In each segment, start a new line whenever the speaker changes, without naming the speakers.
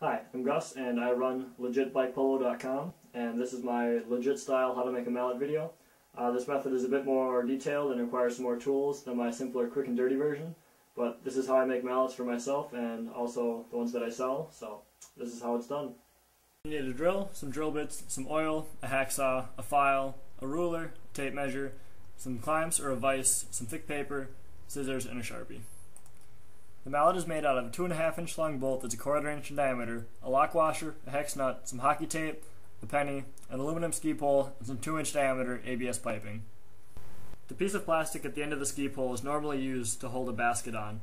Hi, I'm Gus and I run legitbikepolo.com, and this is my legit style how to make a mallet video. This method is a bit more detailed and requires some more tools than my simpler quick and dirty version, but this is how I make mallets for myself and also the ones that I sell, so this is how it's done. You need a drill, some drill bits, some oil, a hacksaw, a file, a ruler, a tape measure, some clamps or a vise, some thick paper, scissors, and a Sharpie. The mallet is made out of a 2.5 inch long bolt that's a 1/4 inch in diameter, a lock washer, a hex nut, some hockey tape, a penny, an aluminum ski pole, and some 2-inch diameter ABS piping. The piece of plastic at the end of the ski pole is normally used to hold a basket on.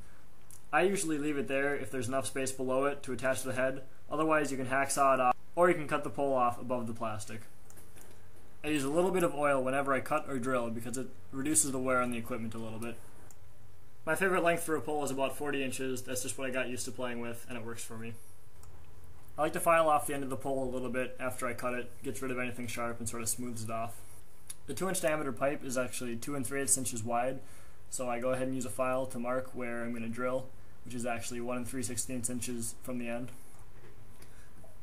I usually leave it there if there's enough space below it to attach the head, otherwise you can hacksaw it off or you can cut the pole off above the plastic. I use a little bit of oil whenever I cut or drill because it reduces the wear on the equipment a little bit. My favorite length for a pole is about 40 inches, that's just what I got used to playing with and it works for me. I like to file off the end of the pole a little bit after I cut it, gets rid of anything sharp and sort of smooths it off. The 2-inch diameter pipe is actually 2 3/8 inches wide, so I go ahead and use a file to mark where I'm going to drill, which is actually 1 3/16 inches from the end.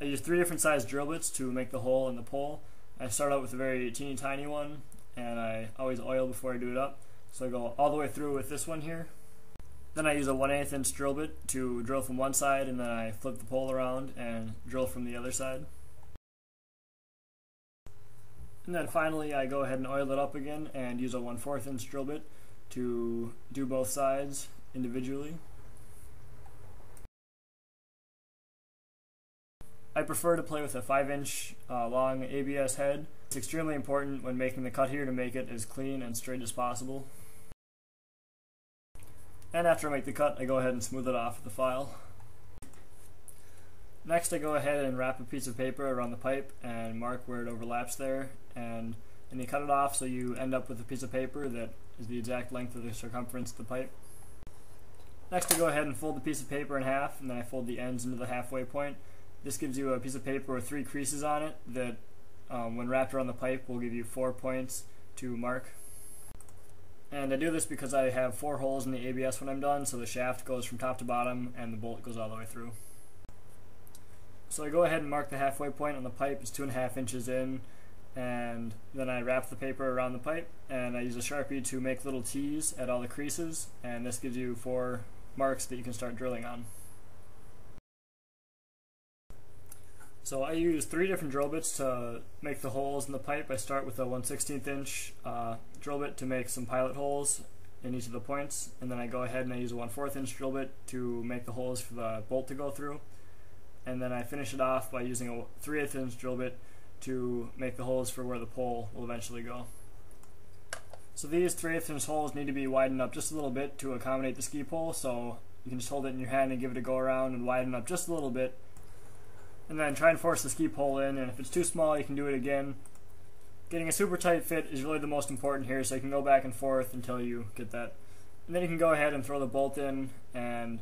I use 3 different sized drill bits to make the hole in the pole. I start out with a very teeny tiny one, and I always oil before I do it up. So I go all the way through with this one here. Then I use a 1/8 inch drill bit to drill from one side, and then I flip the pole around and drill from the other side. And then finally I go ahead and oil it up again and use a 1/4 inch drill bit to do both sides individually. I prefer to play with a 5-inch long ABS head. It's extremely important when making the cut here to make it as clean and straight as possible. And after I make the cut, I go ahead and smooth it off with the file. Next I go ahead and wrap a piece of paper around the pipe and mark where it overlaps there, and then you cut it off so you end up with a piece of paper that is the exact length of the circumference of the pipe. Next I go ahead and fold the piece of paper in half, and then I fold the ends into the halfway point. This gives you a piece of paper with 3 creases on it that when wrapped around the pipe will give you 4 points to mark. And I do this because I have 4 holes in the ABS when I'm done, so the shaft goes from top to bottom and the bolt goes all the way through. So I go ahead and mark the halfway point on the pipe, it's 2.5 inches in, and then I wrap the paper around the pipe, and I use a Sharpie to make little T's at all the creases, and this gives you 4 marks that you can start drilling on. So I use 3 different drill bits to make the holes in the pipe. I start with a 1/16 inch drill bit to make some pilot holes in each of the points, and then I go ahead and I use a 1/4 inch drill bit to make the holes for the bolt to go through, and then I finish it off by using a 3/8 inch drill bit to make the holes for where the pole will eventually go. So these 3/8 inch holes need to be widened up just a little bit to accommodate the ski pole, so you can just hold it in your hand and give it a go around and widen up just a little bit. And then try and force the ski pole in, and if it's too small you can do it again. Getting a super tight fit is really the most important here, so you can go back and forth until you get that. And then you can go ahead and throw the bolt in, and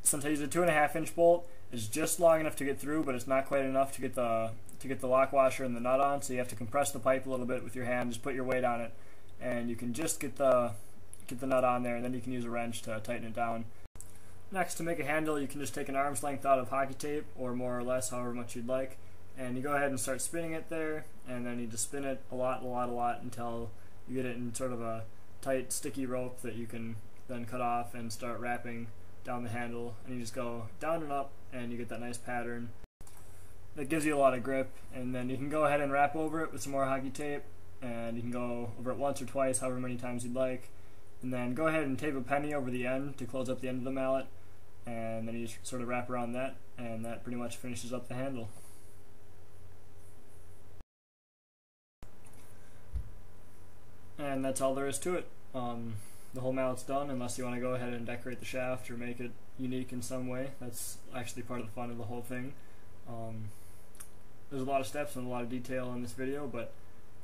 since I use a 2.5 inch bolt, it's just long enough to get through, but it's not quite enough to get the lock washer and the nut on, so you have to compress the pipe a little bit with your hand, just put your weight on it, and you can just get the nut on there, and then you can use a wrench to tighten it down. Next, to make a handle, you can just take an arm's length out of hockey tape, or more or less, however much you'd like, and you go ahead and start spinning it there, and then you just spin it a lot until you get it in sort of a tight, sticky rope that you can then cut off and start wrapping down the handle, and you just go down and up, and you get that nice pattern. That gives you a lot of grip, and then you can go ahead and wrap over it with some more hockey tape, and you can go over it once or twice, however many times you'd like, and then go ahead and tape a penny over the end to close up the end of the mallet, and then you just sort of wrap around that, and that pretty much finishes up the handle. And that's all there is to it. The whole mallet's done, unless you want to go ahead and decorate the shaft or make it unique in some way. That's actually part of the fun of the whole thing. There's a lot of steps and a lot of detail in this video, but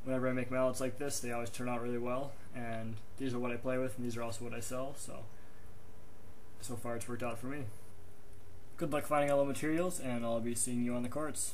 whenever I make mallets like this, they always turn out really well, and these are what I play with, and these are also what I sell, so far it's worked out for me. Good luck finding all the materials, and I'll be seeing you on the courts.